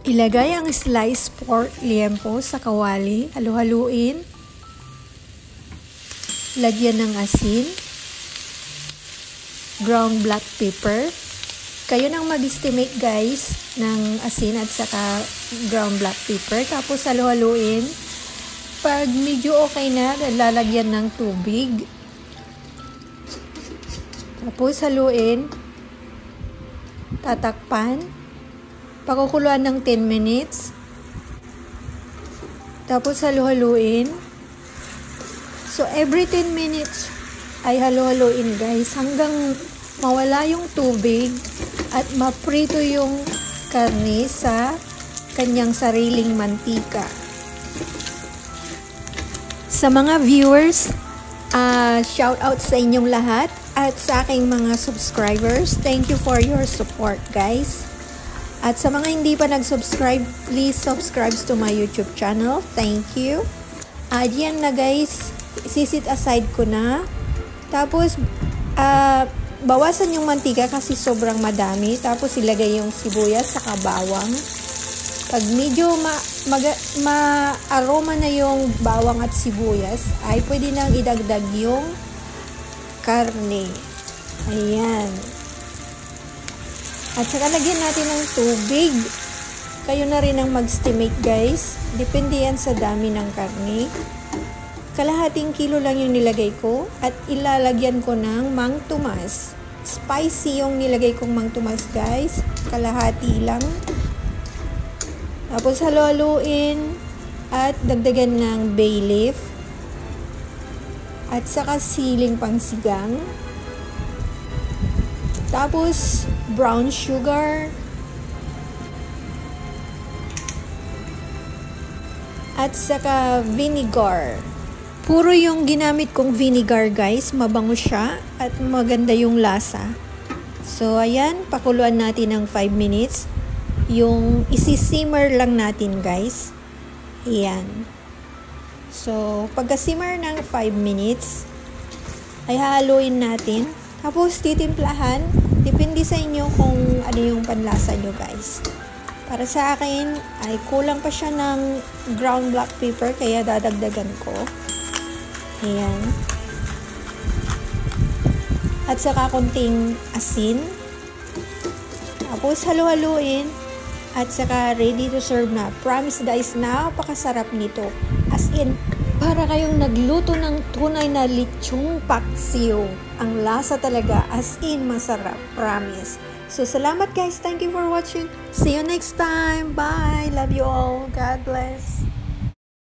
Ilagay ang sliced pork liempo sa kawali, halu-haluin. Lagyan ng asin, ground black pepper. Kayo nang mag-estimate guys ng asin at saka ground black pepper. Tapos halu-haluin. Pag medyo okay na, lalagyan ng tubig. Tapos haluin. Tatakpan. Pakukuluan ng 10 minutes. Tapos halu-haluin. So every 10 minutes ay halu-haluin guys hanggang mawala yung tubig at maprito yung karne sa kanyang sariling mantika. Sa mga viewers, shout out sa inyong lahat at sa aking mga subscribers. Thank you for your support guys. At sa mga hindi pa nag-subscribe, please subscribe to my YouTube channel. Thank you. Diyan na guys, sisit aside ko na. Tapos, bawasan yung mantika kasi sobrang madami. Tapos, ilagay yung sibuyas sa bawang. Pag medyo ma-aroma na yung bawang at sibuyas, ay pwede nang idagdag yung karne. Ayan. At saka lagyan natin ng tubig. Kayo na rin ang mag-estimate guys. Depende yan sa dami ng karne. Kalahating kilo lang yung nilagay ko. At ilalagyan ko ng Mang Tomas. Spicy yung nilagay kong Mang Tomas guys. Kalahati lang. Tapos halu-haluin. At dagdagan ng bay leaf. At saka siling pangsigang. Tapos brown sugar. At saka vinegar. Puro yung ginamit kong vinegar guys. Mabango siya at maganda yung lasa. So ayan, pakuluan natin ng 5 minutes. Yung isi-simmer lang natin guys. Ayan. So pagka-simmer ng 5 minutes ay haluin natin. Tapos titimplahan. Depende sa inyo kung ano yung panlasa nyo guys. Para sa akin ay kulang pa siya ng ground black pepper kaya dadagdagan ko. Ayan. At saka konting asin. Tapos halu-haluin. At saka ready to serve na. Promise guys, napakasarap nito. As in, para kayong nagluto ng tunay na lechong paksiw. Ang lasa talaga, as in, masarap. Promise. So, salamat guys. Thank you for watching. See you next time. Bye. Love you all. God bless.